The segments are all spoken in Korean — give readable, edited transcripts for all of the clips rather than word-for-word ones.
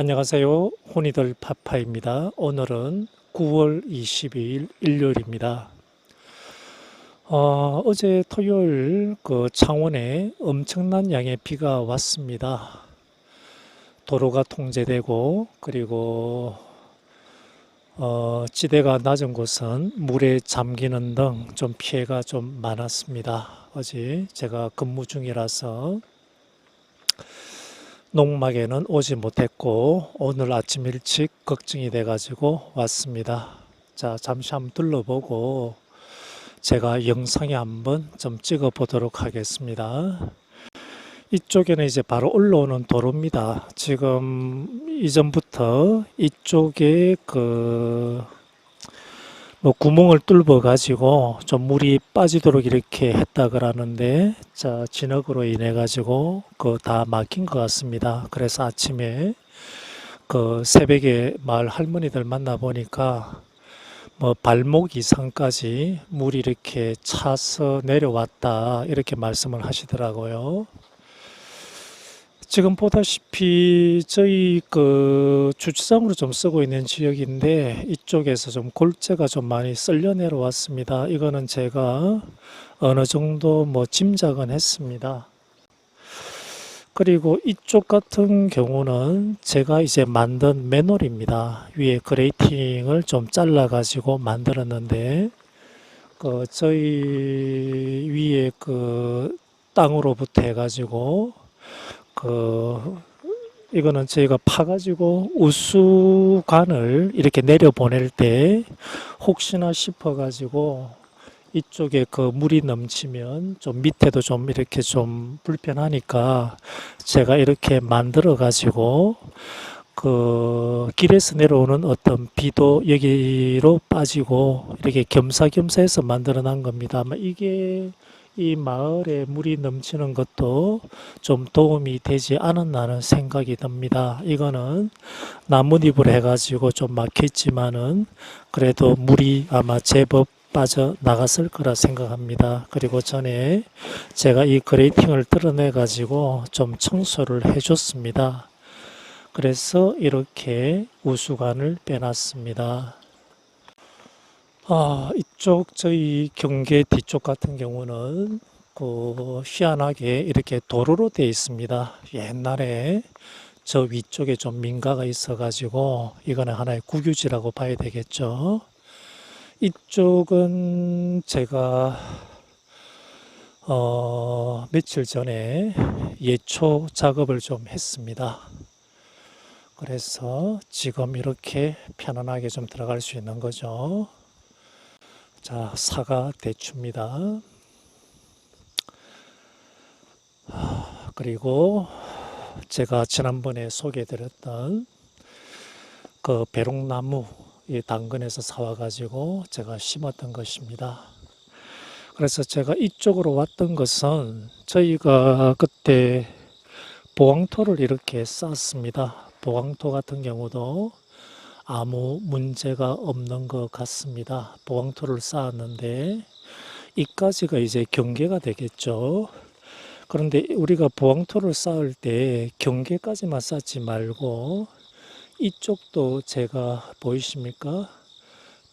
안녕하세요. 혼이들 파파입니다. 오늘은 9월 22일 일요일입니다. 어제 토요일 창원에 엄청난 양의 비가 왔습니다. 도로가 통제되고 그리고 지대가 낮은 곳은 물에 잠기는 등 좀 피해가 좀 많았습니다. 어제 제가 근무 중이라서 농막에는 오지 못했고 오늘 아침 일찍 걱정이 돼가지고 왔습니다. 자, 잠시 한번 둘러보고 제가 영상에 한번 좀 찍어 보도록 하겠습니다. 이쪽에는 이제 바로 올라오는 도로입니다. 지금 이전부터 이쪽에 뭐 구멍을 뚫어 가지고 좀 물이 빠지도록 이렇게 했다 그러는데, 자, 진흙으로 인해 가지고 다 막힌 것 같습니다. 그래서 아침에 새벽에 마을 할머니들 만나 보니까 뭐 발목 이상까지 물이 이렇게 차서 내려왔다 이렇게 말씀을 하시더라고요. 지금 보다시피 저희 주차장으로 좀 쓰고 있는 지역인데 이쪽에서 좀 골재가 좀 많이 쓸려 내려왔습니다. 이거는 제가 어느 정도 뭐 짐작은 했습니다. 그리고 이쪽 같은 경우는 제가 이제 만든 맨홀입니다. 위에 그레이팅을 좀 잘라 가지고 만들었는데 저희 위에 땅으로부터 해가지고 그 이거는 저희가 파가지고 우수관을 이렇게 내려보낼 때 혹시나 싶어가지고 이쪽에 물이 넘치면 좀 밑에도 좀 이렇게 좀 불편하니까 제가 이렇게 만들어 가지고 길에서 내려오는 어떤 비도 여기로 빠지고 이렇게 겸사겸사 해서 만들어 난 겁니다. 아마 이게 이 마을에 물이 넘치는 것도 좀 도움이 되지 않았나는 생각이 듭니다. 이거는 나뭇잎을 해가지고 좀 막혔지만은 그래도 물이 아마 제법 빠져 나갔을 거라 생각합니다. 그리고 전에 제가 이 그레이팅을 뜯어내 가지고 좀 청소를 해줬습니다. 그래서 이렇게 우수관을 빼놨습니다. 이쪽 저희 경계 뒤쪽 같은 경우는 희한하게 이렇게 도로로 되어 있습니다. 옛날에 저 위쪽에 좀 민가가 있어가지고 이거는 하나의 국유지라고 봐야 되겠죠. 이쪽은 제가 며칠 전에 예초 작업을 좀 했습니다. 그래서 지금 이렇게 편안하게 좀 들어갈 수 있는 거죠. 자, 사과 대추입니다. 그리고 제가 지난번에 소개해드렸던 배롱나무 이 당근에서 사와가지고 제가 심었던 것입니다. 그래서 제가 이쪽으로 왔던 것은 저희가 그때 보강토를 이렇게 쌌습니다. 보강토 같은 경우도 아무 문제가 없는 것 같습니다. 보강토를 쌓았는데 이까지가 이제 경계가 되겠죠. 그런데 우리가 보강토를 쌓을 때 경계까지만 쌓지 말고 이쪽도 제가 보이십니까?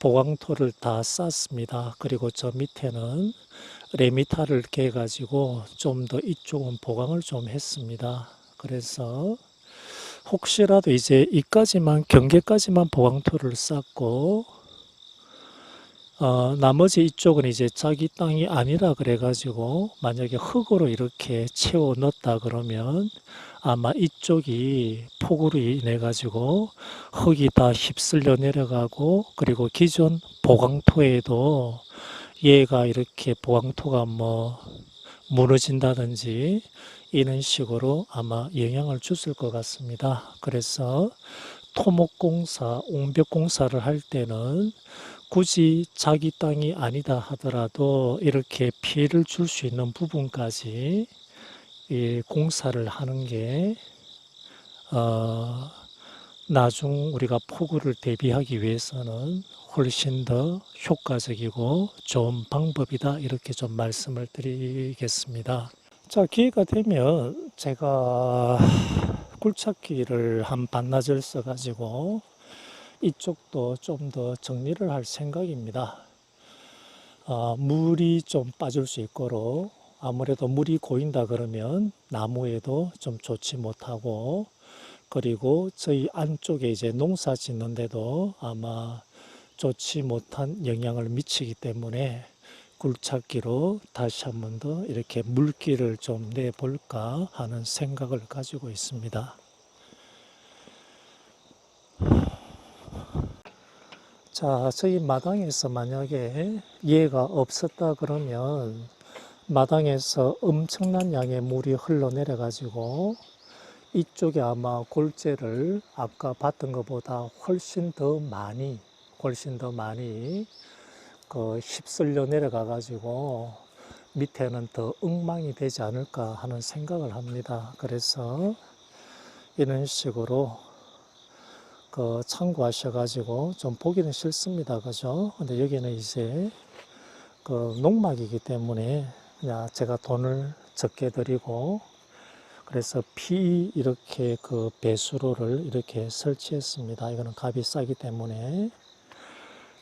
보강토를 다 쌓습니다. 그리고 저 밑에는 레미타를 깨가지고 좀 더 이쪽은 보강을 좀 했습니다. 그래서 혹시라도 이제 이까지만 경계까지만 보강토를 쌓고 나머지 이쪽은 이제 자기 땅이 아니라 그래가지고 만약에 흙으로 이렇게 채워 넣었다 그러면 아마 이쪽이 폭우로 인해 가지고 흙이 다 휩쓸려 내려가고 그리고 기존 보강토에도 얘가 이렇게 보강토가 뭐 무너진다든지 이런 식으로 아마 영향을 줬을 것 같습니다. 그래서 토목공사, 옹벽공사를 할 때는 굳이 자기 땅이 아니다 하더라도 이렇게 피해를 줄 수 있는 부분까지 이 공사를 하는 게 나중 우리가 폭우를 대비하기 위해서는 훨씬 더 효과적이고 좋은 방법이다 이렇게 좀 말씀을 드리겠습니다. 자, 기회가 되면 제가 굴착기를 한 반나절 써가지고 이쪽도 좀 더 정리를 할 생각입니다. 물이 좀 빠질 수 있도록, 아무래도 물이 고인다 그러면 나무에도 좀 좋지 못하고, 그리고 저희 안쪽에 이제 농사 짓는데도 아마 좋지 못한 영향을 미치기 때문에 굴착기로 다시 한 번 더 이렇게 물기를 좀 내볼까 하는 생각을 가지고 있습니다. 자, 저희 마당에서 만약에 얘가 없었다 그러면 마당에서 엄청난 양의 물이 흘러내려 가지고 이쪽에 아마 골재를 아까 봤던 것보다 훨씬 더 많이 휩쓸려 내려가 가지고 밑에는 더 엉망이 되지 않을까 하는 생각을 합니다. 그래서 이런 식으로 참고하셔 가지고 좀 보기는 싫습니다. 그죠? 근데 여기는 이제 농막이기 때문에 그냥 제가 돈을 적게 드리고, 그래서 이렇게 배수로를 이렇게 설치했습니다. 이거는 값이 싸기 때문에.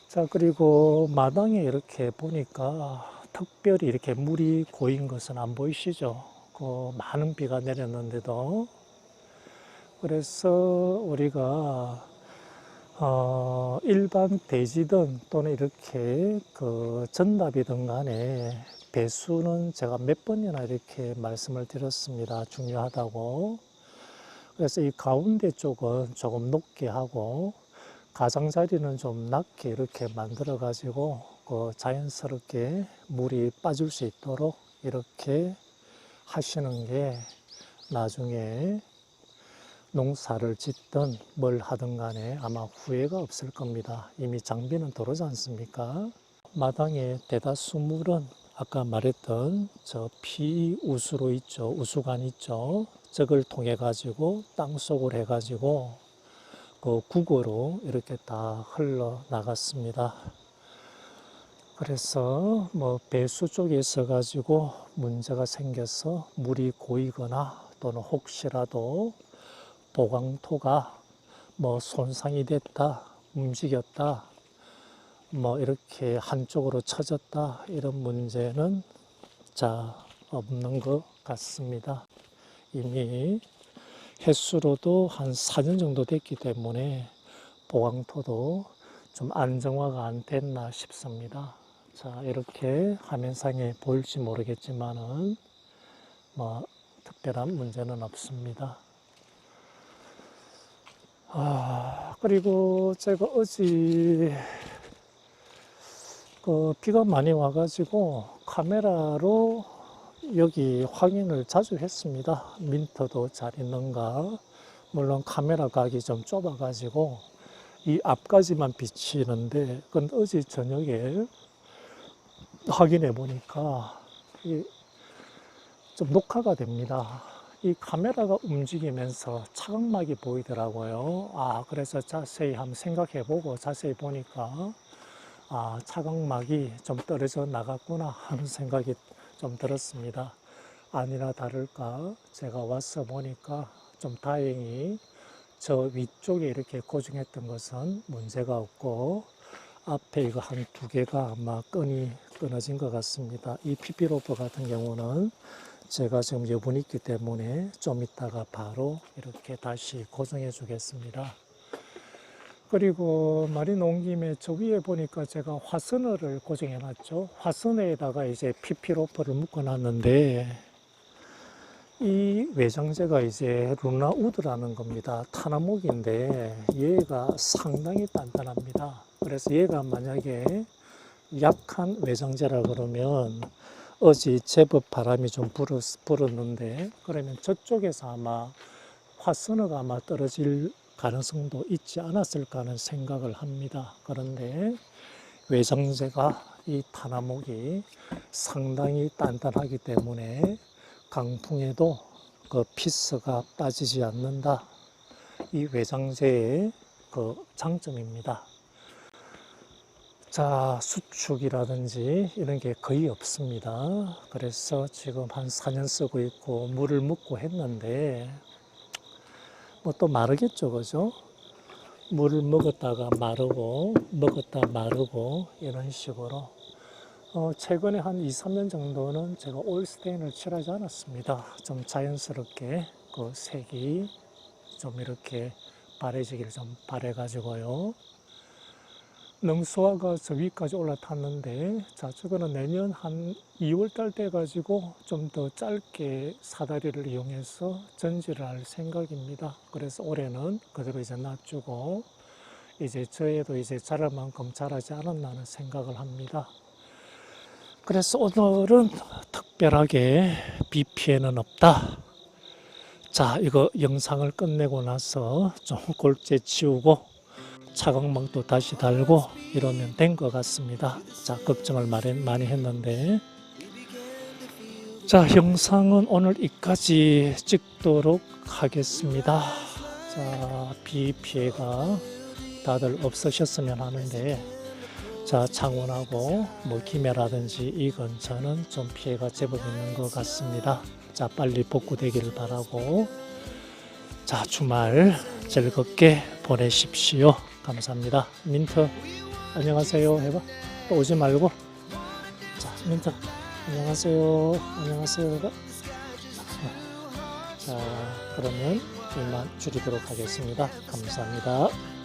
자, 그리고 마당에 이렇게 보니까 특별히 이렇게 물이 고인 것은 안 보이시죠? 많은 비가 내렸는데도. 그래서 우리가 일반 대지든 또는 이렇게 전답이든 간에 배수는 제가 몇 번이나 이렇게 말씀을 드렸습니다. 중요하다고. 그래서 이 가운데 쪽은 조금 높게 하고 가장자리는 좀 낮게 이렇게 만들어 가지고 자연스럽게 물이 빠질 수 있도록 이렇게 하시는 게 나중에 농사를 짓든 뭘 하든 간에 아마 후회가 없을 겁니다. 이미 장비는 들어오지 않습니까? 마당에 대다수 물은 아까 말했던 저 피우수로 있죠. 우수관 있죠. 저걸 통해 가지고 땅속을 해 가지고 국어로 이렇게 다 흘러 나갔습니다. 그래서 배수 쪽에 있어 가지고 문제가 생겨서 물이 고이거나 또는 혹시라도 보강토가 손상이 됐다, 움직였다, 이렇게 한쪽으로 처졌다, 이런 문제는 없는 것 같습니다. 이미 횟수로도 한 4년 정도 됐기 때문에 보강토도 좀 안정화가 안 됐나 싶습니다. 자, 이렇게 화면상에 보일지 모르겠지만은 특별한 문제는 없습니다. 그리고 제가 어제 비가 많이 와가지고 카메라로 여기 확인을 자주 했습니다. 민터도 잘 있는가. 물론 카메라 각이 좀 좁아가지고 이 앞까지만 비치는데, 근데 어제 저녁에 확인해 보니까 좀 녹화가 됩니다. 이 카메라가 움직이면서 차광막이 보이더라고요. 그래서 자세히 한번 생각해 보고 자세히 보니까 차광막이 좀 떨어져 나갔구나 하는 생각이 좀 들었습니다. 아니나 다를까 제가 와서 보니까 좀 다행히 저 위쪽에 이렇게 고정했던 것은 문제가 없고 앞에 이거 한 2개가 아마 끈이 끊어진 것 같습니다. 이 PP로퍼 같은 경우는 제가 지금 여분이 있기 때문에 좀 이따가 바로 이렇게 다시 고정해 주겠습니다. 그리고 말이 나온 김에 저 위에 보니까 제가 화선어를 고정해 놨죠. 화선어에다가 이제 PP로퍼를 묶어 놨는데 이 외장재가 이제 루나우드라는 겁니다. 타나목인데 얘가 상당히 단단합니다. 그래서 얘가 만약에 약한 외장재라 그러면 어제 제법 바람이 좀 불었는데, 그러면 저쪽에서 아마 화선어가 아마 떨어질 가능성도 있지 않았을까 하는 생각을 합니다. 그런데 외장재가 이 타나목이 상당히 단단하기 때문에 강풍에도 피스가 빠지지 않는다. 이 외장재의 장점입니다. 자, 수축이라든지 이런 게 거의 없습니다. 그래서 지금 한 4년 쓰고 있고 물을 묻고 했는데 뭐 또 마르겠죠, 그죠? 물을 먹었다가 마르고, 먹었다 마르고, 이런 식으로. 최근에 한 2, 3년 정도는 제가 오일스테인을 칠하지 않았습니다. 좀 자연스럽게 그 색이 좀 이렇게 바래지기를 좀 바래가지고요. 능수화가 저 위까지 올라탔는데, 자, 저거는 내년 한 2월 달 돼 가지고 좀 더 짧게 사다리를 이용해서 전지를 할 생각입니다. 그래서 올해는 그대로 이제 놔주고, 이제 저에도 이제 자랄 만큼 자라지 않았나 하는 생각을 합니다. 그래서 오늘은 특별하게 비 피해는 없다. 자, 이거 영상을 끝내고 나서 좀 골재 치우고 차광망도 다시 달고 이러면 된 것 같습니다. 자, 걱정을 많이 했는데. 자, 영상은 오늘 여기까지 찍도록 하겠습니다. 자, 비 피해가 다들 없으셨으면 하는데, 자, 창원하고 뭐 김해라든지 이 근처는 좀 피해가 제법 있는 것 같습니다. 자, 빨리 복구되기를 바라고, 자, 주말 즐겁게 보내십시오. 감사합니다. 민트, 안녕하세요 해봐. 또 오지 말고. 자, 민트, 안녕하세요. 안녕하세요 해봐. 자, 그러면 이만 줄이도록 하겠습니다. 감사합니다.